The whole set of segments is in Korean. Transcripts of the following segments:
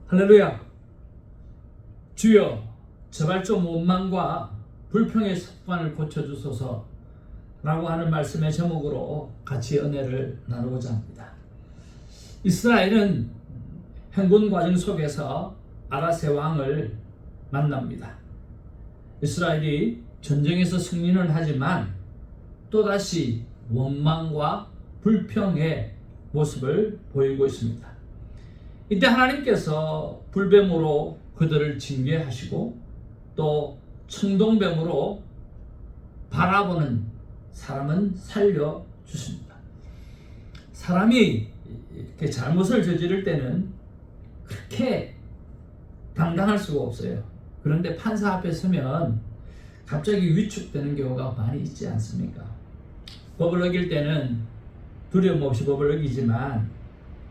할렐루야. 주여, 제발 좀 원망과 불평의 습관을 고쳐주소서 라고 하는 말씀의 제목으로 같이 은혜를 나누고자 합니다. 이스라엘은 행군 과정 속에서 아라세 왕을 만납니다. 이스라엘이 전쟁에서 승리는 하지만 또다시 원망과 불평의 모습을 보이고 있습니다. 이때 하나님께서 불뱀으로 그들을 징계하시고 또 청동뱀으로 바라보는 사람은 살려주십니다. 사람이 이렇게 잘못을 저지를 때는 그렇게 당당할 수가 없어요. 그런데 판사 앞에 서면 갑자기 위축되는 경우가 많이 있지 않습니까? 법을 어길 때는 두려움 없이 법을 어기지만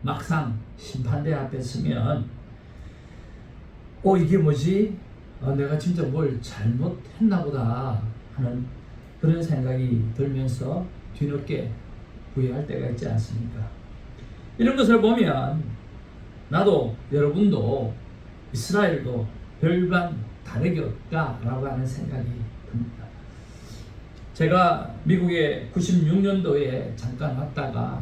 막상 심판대 앞에 서면 이게 뭐지? 내가 진짜 뭘 잘못했나 보다 하는 그런 생각이 들면서 뒤늦게 후회할 때가 있지 않습니까? 이런 것을 보면 나도 여러분도 이스라엘도 별반 다르게 없다라고 하는 생각이 듭니다. 제가 미국에 96년도에 잠깐 왔다가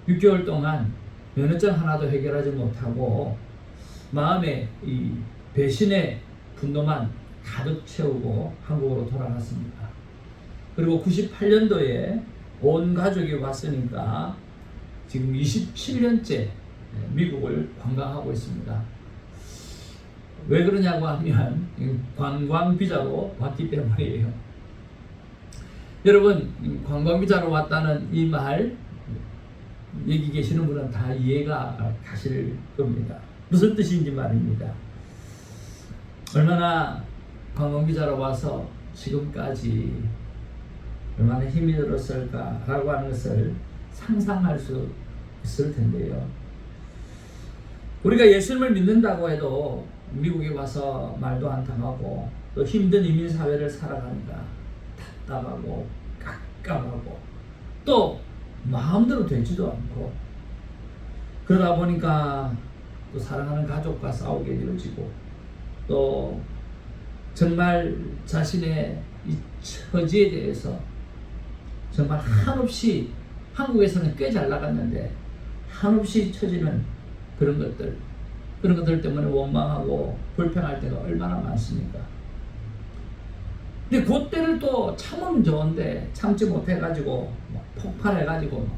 6개월 동안 면허증 하나도 해결하지 못하고 마음에 이 배신의 분노만 가득 채우고 한국으로 돌아갔습니다. 그리고 98년도에 온 가족이 왔으니까 지금 27년째 미국을 관광하고 있습니다. 왜 그러냐고 하면 관광 비자로 왔기 때문이에요. 여러분, 관광 비자로 왔다는 이 말 여기 계시는 분은 다 이해가 가실 겁니다. 무슨 뜻인지 말입니다. 얼마나 관광 비자로 와서 지금까지 얼마나 힘이 들었을까라고 하는 것을 상상할 수 있을 텐데요. 우리가 예수님을 믿는다고 해도 미국에 와서 말도 안 통하고 또 힘든 이민사회를 살아가니까 답답하고 깝깝하고 또 마음대로 되지도 않고 그러다 보니까 또 사랑하는 가족과 싸우게 되어지고 또 정말 자신의 이 처지에 대해서 정말 한없이 한국에서는 꽤 잘 나갔는데 한없이 처지는 그런 것들 때문에 원망하고 불평할 때가 얼마나 많습니까? 근데 그때를 또 참으면 좋은데 참지 못해가지고 폭발해가지고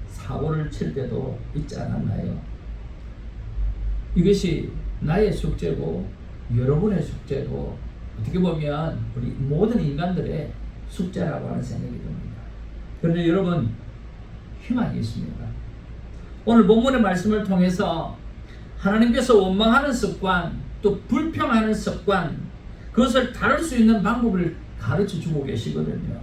사고를 칠 때도 있지 않았나요? 이것이 나의 숙제고 여러분의 숙제고 어떻게 보면 우리 모든 인간들의 숙제라고 하는 생각이 듭니다. 그런데 여러분, 희망이 있습니다. 오늘 본문의 말씀을 통해서 하나님께서 원망하는 습관 또 불평하는 습관 그것을 다룰 수 있는 방법을 가르쳐 주고 계시거든요.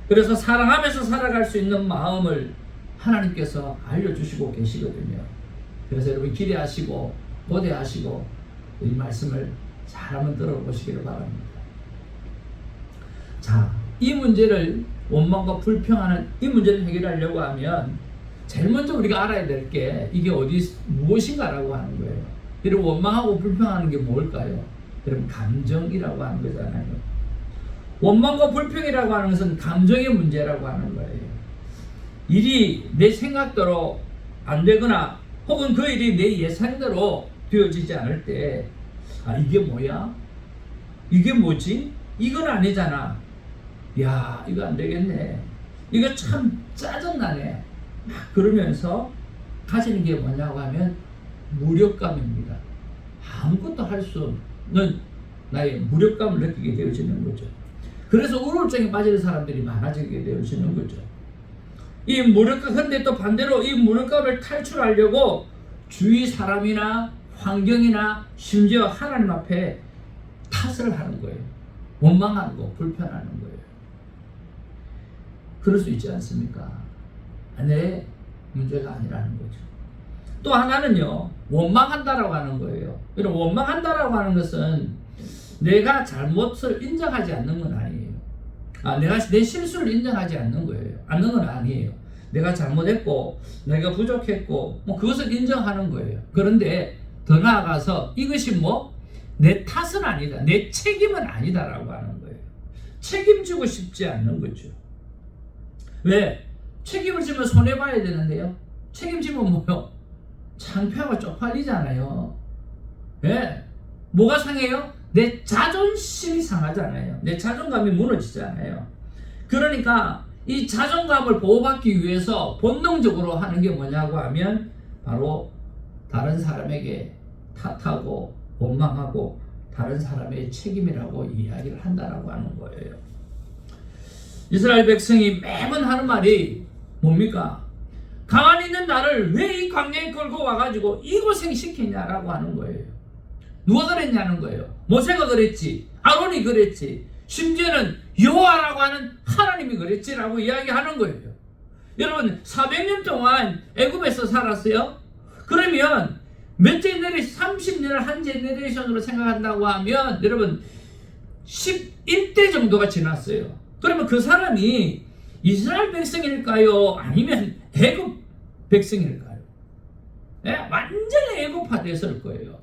그래서 사랑하면서 살아갈 수 있는 마음을 하나님께서 알려주시고 계시거든요. 그래서 여러분 기대하시고 고대하시고 이 말씀을 잘 한번 들어보시기를 바랍니다. 자, 이 문제를 원망과 불평하는 이 문제를 해결하려고 하면 제일 먼저 우리가 알아야 될 게 이게 무엇인가라고 하는 거예요. 여러분, 원망하고 불평하는 게 뭘까요? 여러분, 감정이라고 하는 거잖아요. 원망과 불평이라고 하는 것은 감정의 문제라고 하는 거예요. 일이 내 생각대로 안 되거나 혹은 그 일이 내 예상대로 되어지지 않을 때 이게 뭐야? 이게 뭐지? 이건 아니잖아. 야, 이거 안 되겠네. 이거 참 짜증나네. 그러면서 가지는 게 뭐냐고 하면 무력감입니다. 아무것도 할 수 없는 나의 무력감을 느끼게 되어지는 거죠. 그래서 우울증에 빠지는 사람들이 많아지게 되어지는 거죠. 이 무력감, 근데 또 반대로 이 무력감을 탈출하려고 주위 사람이나 환경이나 심지어 하나님 앞에 탓을 하는 거예요. 원망하는 거, 불편하는 거예요. 그럴 수 있지 않습니까? 내 문제가 아니라는 거죠. 또 하나는요, 원망한다라고 하는 거예요. 이런 원망한다라고 하는 것은 내가 잘못을 인정하지 않는 건 아니에요. 내가 내 실수를 인정하지 않는 거예요. 않는 건 아니에요. 내가 잘못했고 내가 부족했고 그것을 인정하는 거예요. 그런데 더 나아가서 이것이 내 탓은 아니다, 내 책임은 아니다라고 하는 거예요. 책임지고 싶지 않는 거죠. 왜? 책임을 지면 손해봐야 되는데요. 책임지면 뭐요? 창피하고 쪽팔리잖아요. 예? 뭐가 상해요? 내 자존심이 상하잖아요. 내 자존감이 무너지잖아요. 그러니까 이 자존감을 보호받기 위해서 본능적으로 하는 게 뭐냐고 하면 바로 다른 사람에게 탓하고 원망하고 다른 사람의 책임이라고 이야기를 한다라고 하는 거예요. 이스라엘 백성이 매번 하는 말이 뭡니까? 가만히 있는 나를 왜 이 광야에 끌고 와가지고 이 고생 시키냐라고 하는 거예요. 누가 그랬냐는 거예요. 모세가 그랬지, 아론이 그랬지, 심지어는 여호와라고 하는 하나님이 그랬지라고 이야기하는 거예요. 여러분 400년 동안 애굽에서 살았어요. 그러면 몇 제너레이션, 30년을 한 제너레이션으로 생각한다고 하면 여러분 11대 정도가 지났어요. 그러면 그 사람이 이스라엘 백성일까요? 아니면 애굽 백성일까요? 네? 완전히 애굽화됐을 거예요.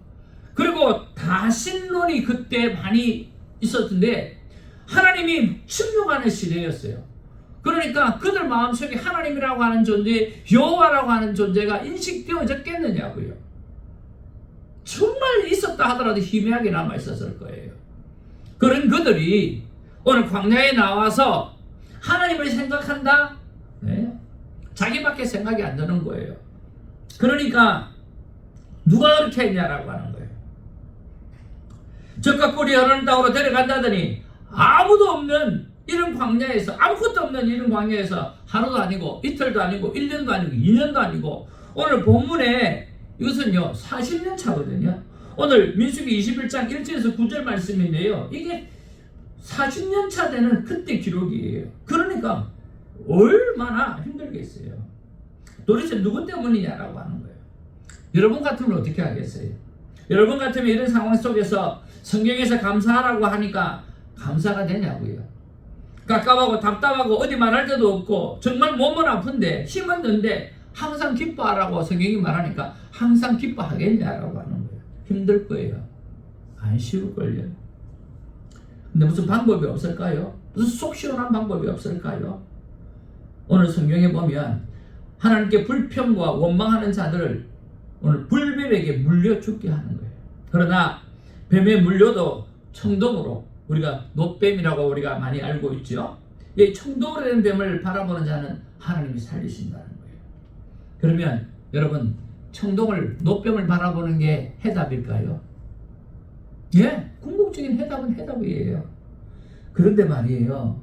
그리고 다신론이 그때 많이 있었는데 하나님이 충격하는 시대였어요. 그러니까 그들 마음속에 하나님이라고 하는 존재, 여호와라고 하는 존재가 인식되어졌겠느냐고요. 정말 있었다 하더라도 희미하게 남아 있었을 거예요. 그런 그들이 오늘 광야에 나와서 하나님을 생각한다? 네? 자기밖에 생각이 안 드는 거예요. 그러니까 누가 그렇게 했냐라고 하는 거예요. 적과 꿀이 흐르는 땅으로 데려간다더니 아무도 없는 이런 광야에서, 아무것도 없는 이런 광야에서 하루도 아니고 이틀도 아니고 1년도 아니고 2년도 아니고, 오늘 본문에 이것은요 40년 차거든요. 오늘 민수기 21장 1절에서 9절 말씀인데요, 이게 40년 차 되는 그때 기록이에요. 그러니까 얼마나 힘들겠어요. 도대체 누구 때문이냐라고 하는 거예요. 여러분 같으면 어떻게 하겠어요? 여러분 같으면 이런 상황 속에서 성경에서 감사하라고 하니까 감사가 되냐고요. 깝깝하고 답답하고 어디 말할 데도 없고 정말 몸은 아픈데 힘은 든데 항상 기뻐하라고 성경이 말하니까 항상 기뻐하겠냐라고 하는 거예요. 힘들 거예요. 안 쉬울걸요. 근데 무슨 방법이 없을까요? 무슨 속 시원한 방법이 없을까요? 오늘 성경에 보면 하나님께 불평과 원망하는 자들을 오늘 불뱀에게 물려 죽게 하는 거예요. 그러나 뱀에 물려도 청동으로, 우리가 놋뱀이라고 우리가 많이 알고 있죠. 이 청동으로 된 뱀을 바라보는 자는 하나님이 살리신다는 거예요. 그러면 여러분, 청동을, 놋뱀을 바라보는 게 해답일까요? 예, 궁극적인 해답은 해답이에요. 그런데 말이에요,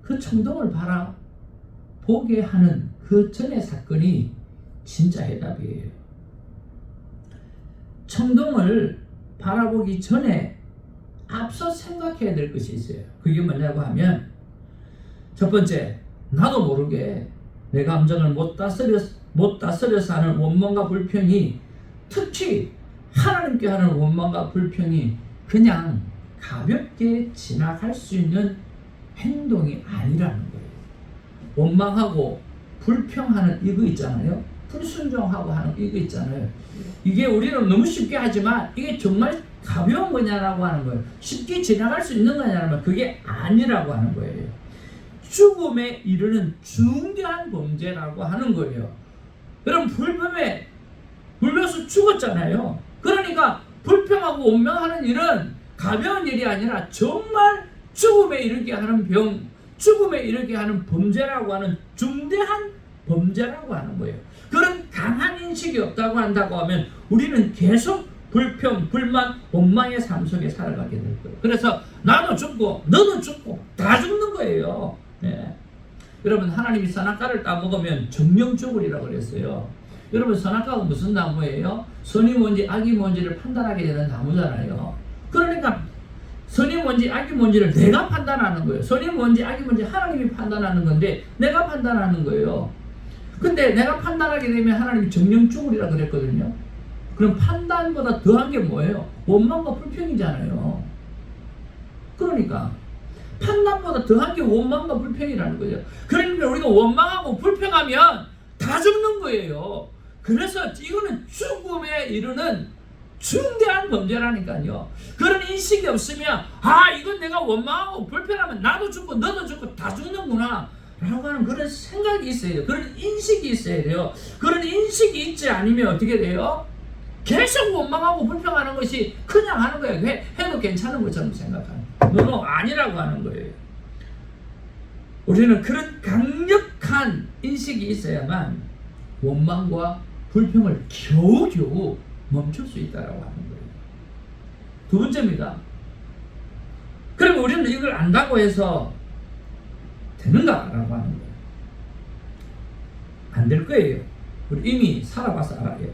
그 청동을 바라보게 하는 그 전의 사건이 진짜 해답이에요. 청동을 바라보기 전에 앞서 생각해야 될 것이 있어요. 그게 뭐냐고 하면, 첫 번째, 나도 모르게 내 감정을 못 다스려서 하는 원망과 불평이, 특히 하나님께 하는 원망과 불평이 그냥 가볍게 지나갈 수 있는 행동이 아니라는 거예요. 원망하고 불평하는 이거 있잖아요. 불순종하고 하는 이거 있잖아요. 이게 우리는 너무 쉽게 하지만 이게 정말 가벼운 거냐라고 하는 거예요. 쉽게 지나갈 수 있는 거냐면 그게 아니라고 하는 거예요. 죽음에 이르는 중대한 범죄라고 하는 거예요. 여러분, 불뱀에 물려서 죽었잖아요. 그러니까 불평하고 원망하는 일은 가벼운 일이 아니라 정말 죽음에 이르게 하는 병, 죽음에 이르게 하는 범죄라고 하는 중대한 범죄라고 하는 거예요. 그런 강한 인식이 없다고 한다고 하면 우리는 계속 불평, 불만, 원망의 삶 속에 살아가게 될 거예요. 그래서 나도 죽고 너도 죽고 다 죽는 거예요. 네. 여러분, 하나님이 선악과를 따먹으면 정령 죽으리라고 그랬어요. 여러분, 선악과가 무슨 나무예요? 선이 뭔지 악이 뭔지를 판단하게 되는 나무잖아요. 그러니까 선이 뭔지 악이 뭔지를 내가 판단하는 거예요. 선이 뭔지 악이 뭔지 하나님이 판단하는 건데 내가 판단하는 거예요. 근데 내가 판단하게 되면 하나님이 정령 죽으리라 그랬거든요. 그럼 판단보다 더한 게 뭐예요? 원망과 불평이잖아요. 그러니까 판단보다 더한 게 원망과 불평이라는 거예요. 그러니까 우리가 원망하고 불평하면 다 죽는 거예요. 그래서 이거는 죽음에 이르는 중대한 범죄라니까요. 그런 인식이 없으면 이건 내가 원망하고 불편하면 나도 죽고 너도 죽고 다 죽는구나 라고 하는 그런 생각이 있어야 돼요. 그런 인식이 있어야 돼요. 그런 인식이 있지 않으면 어떻게 돼요? 계속 원망하고 불평하는 것이 그냥 하는 거예요. 해도 괜찮은 것처럼 생각하는 거예요. 아니라고 하는 거예요. 우리는 그런 강력한 인식이 있어야만 원망과 불평을 겨우겨우 멈출 수 있다고 하는 거예요. 두 번째입니다. 그럼 우리는 이걸 안다고 해서 되는가라고 하는 거예요. 안 될 거예요. 우리 이미 살아봐서 알아요.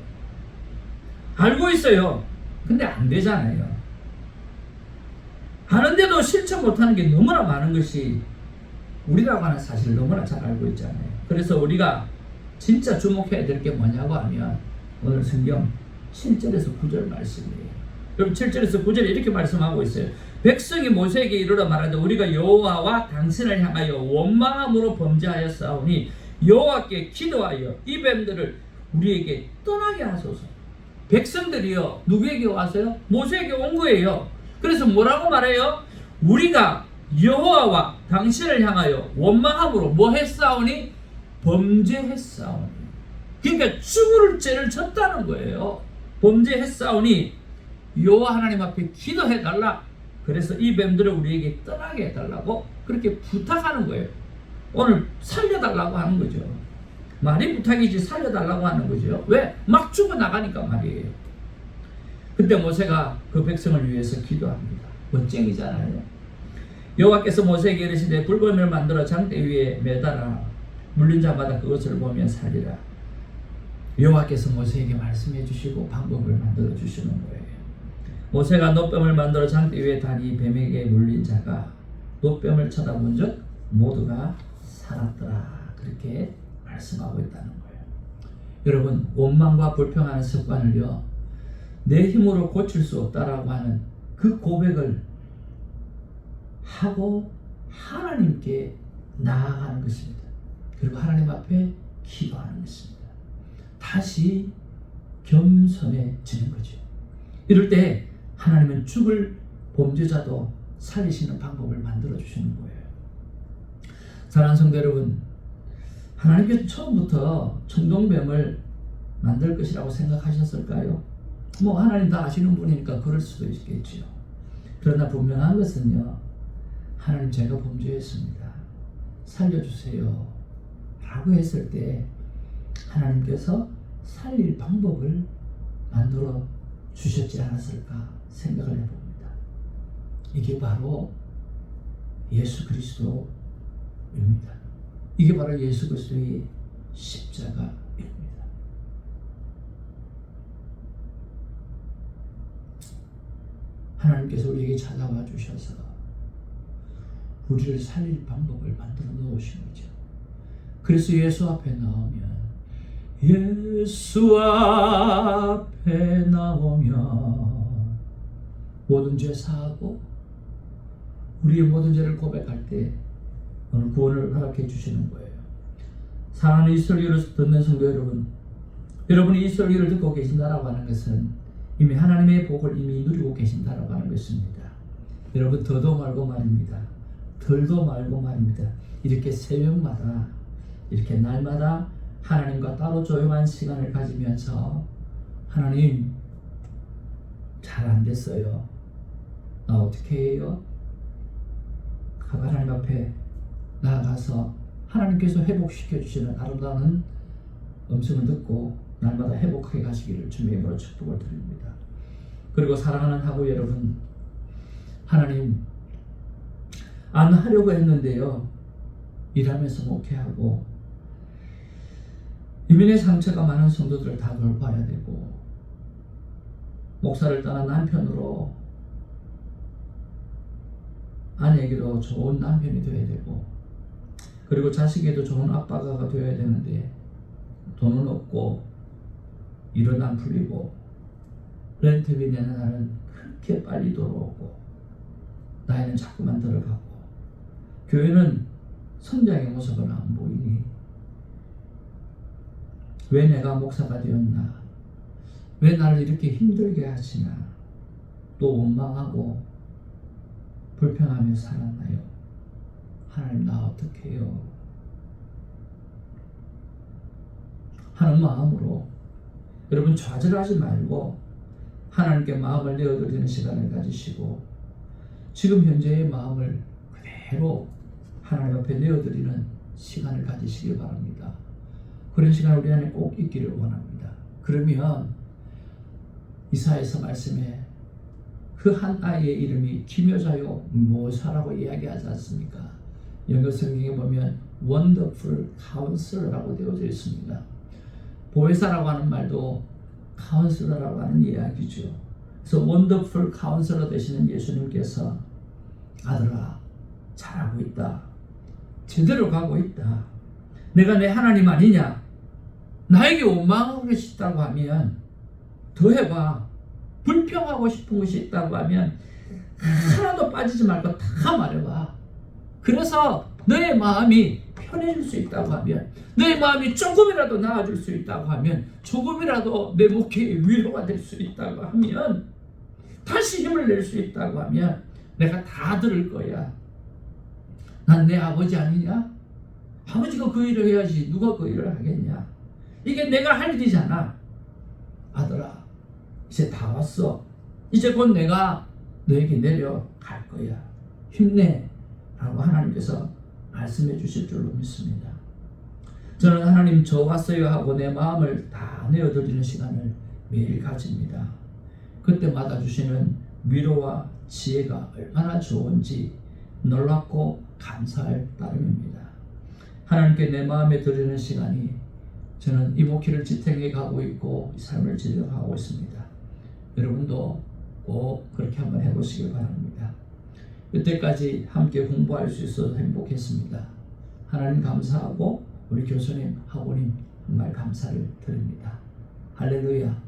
알고 있어요. 근데 안 되잖아요. 하는데도 실천 못하는 게 너무나 많은 것이 우리라고 하는 사실을 너무나 잘 알고 있잖아요. 그래서 우리가 진짜 주목해야 될 게 뭐냐고 하면 오늘 성경 7절에서 9절 말씀이에요. 그럼 7절에서 9절에 이렇게 말씀하고 있어요. 백성이 모세에게 이르러 말하되 우리가 여호와와 당신을 향하여 원망함으로 범죄하였사오니 여호와께 기도하여 이 뱀들을 우리에게 떠나게 하소서. 백성들이요 누구에게 왔어요? 모세에게 온 거예요. 그래서 뭐라고 말해요? 우리가 여호와와 당신을 향하여 원망함으로 뭐 했사오니? 범죄했사오니. 그러니까 죽을 죄를 졌다는 거예요. 범죄했사오니 여호와 하나님 앞에 기도해달라. 그래서 이 뱀들을 우리에게 떠나게 해달라고 그렇게 부탁하는 거예요. 오늘 살려달라고 하는 거죠. 말이 부탁이지 살려달라고 하는 거죠. 왜? 막 죽어나가니까 말이에요. 그때 모세가 그 백성을 위해서 기도합니다. 멋쟁이잖아요. 여호와께서 모세에게 이르시되 불뱀을 만들어 장대 위에 매달아 물린 자마다 그것을 보며 살리라. 여호와께서 모세에게 말씀해 주시고 방법을 만들어 주시는 거예요. 모세가 놋뱀을 만들어 장대 위에 다니 뱀에게 물린 자가 놋뱀을 쳐다본 즉 모두가 살았더라. 그렇게 말씀하고 있다는 거예요. 여러분, 원망과 불평하는 습관을요 내 힘으로 고칠 수 없다라고 하는 그 고백을 하고 하나님께 나아가는 것입니다. 그리고 하나님 앞에 기도하는 것입니다. 다시 겸손해지는 거죠. 이럴 때 하나님은 죽을 범죄자도 살리시는 방법을 만들어 주시는 거예요. 사랑하는 성도 여러분, 하나님께서 처음부터 청동뱀을 만들 것이라고 생각하셨을까요? 하나님 다 아시는 분이니까 그럴 수도 있겠죠. 그러나 분명한 것은요, 하나님 제가 범죄했습니다. 살려주세요. 라고 했을 때 하나님께서 살릴 방법을 만들어 주셨지 않았을까 생각을 해봅니다. 이게 바로 예수 그리스도입니다. 이게 바로 예수 그리스도의 십자가입니다. 하나님께서 우리에게 찾아와 주셔서 우리를 살릴 방법을 만들어 놓으신 거죠. 그래서 예수 앞에 나오면 예수 앞에 나오면 모든 죄 사하고 우리의 모든 죄를 고백할 때 오늘 구원을 허락해 주시는 거예요. 사랑하는 이 설교를 듣는 성도 여러분, 여러분이 이 설교를 듣고 계신다라고 하는 것은 이미 하나님의 복을 이미 누리고 계신다라고 하는 것입니다. 여러분, 더도 말고 말입니다. 덜도 말고 말입니다. 이렇게 새벽마다 이렇게 날마다 하나님과 따로 조용한 시간을 가지면서 하나님 잘 안 됐어요. 나 어떻게 해요? 하고 하나님 앞에 나아가서 하나님께서 회복시켜 주시는 아름다운 음성을 듣고 날마다 회복하게 가시기를 주님의 이름으로 축복을 드립니다. 그리고 사랑하는 하고 여러분, 하나님 안 하려고 했는데요, 일하면서 목회하고 이민의 상처가 많은 성도들을 다 돌봐야 되고 목사를 떠난 남편으로 아내에게도 좋은 남편이 되어야 되고 그리고 자식에도 좋은 아빠가 되어야 되는데 돈은 없고 일은 안 풀리고 렌트비 내는 날은 그렇게 빨리 돌아오고 나이는 자꾸만 들어가고 교회는 성장의 모습은 안 보이니 왜 내가 목사가 되었나? 왜 나를 이렇게 힘들게 하시나? 또 원망하고 불평하며 살았나요? 하나님 나 어떻게 해요? 하는 마음으로 여러분 좌절하지 말고 하나님께 마음을 내어드리는 시간을 가지시고 지금 현재의 마음을 그대로 하나님 앞에 내어드리는 시간을 가지시길 바랍니다. 그런 시간 우리 안에 꼭 있기를 원합니다. 그러면 이사야서 말씀에 그 한 아이의 이름이 기묘자요 모사라고 이야기하지 않습니까? 영어 성경에 보면 Wonderful Counselor라고 되어져 있습니다. 보혜사라고 하는 말도 카운슬러라고 하는 이야기죠. 그래서 Wonderful Counselor 되시는 예수님께서 아들아 잘하고 있다. 제대로 가고 있다. 내가 내 하나님 아니냐? 나에게 원망하고 싶다고 하면 더 해봐. 불평하고 싶은 것이 있다고 하면 하나도 빠지지 말고 다 말해봐. 그래서 너의 마음이 편해질 수 있다고 하면, 너의 마음이 조금이라도 나아질 수 있다고 하면, 조금이라도 내 목회에 위로가 될 수 있다고 하면, 다시 힘을 낼 수 있다고 하면 내가 다 들을 거야. 난 내 아버지 아니냐? 아버지가 그 일을 해야지 누가 그 일을 하겠냐? 이게 내가 할 일이잖아. 아들아 이제 다 왔어. 이제 곧 내가 너에게 내려갈 거야. 힘내 라고 하나님께서 말씀해 주실 줄로 믿습니다. 저는 하나님 저 왔어요 하고 내 마음을 다 내어드리는 시간을 매일 가집니다. 그때마다 주시는 위로와 지혜가 얼마나 좋은지 놀랍고 감사할 따름입니다. 하나님께 내 마음에 드리는 시간이 저는 이 목회를 지탱해 가고 있고 이 삶을 지려가고 있습니다. 여러분도 꼭 그렇게 한번 해보시길 바랍니다. 이때까지 함께 공부할 수 있어서 행복했습니다. 하나님 감사하고 우리 교수님, 학우님 정말 감사를 드립니다. 할렐루야.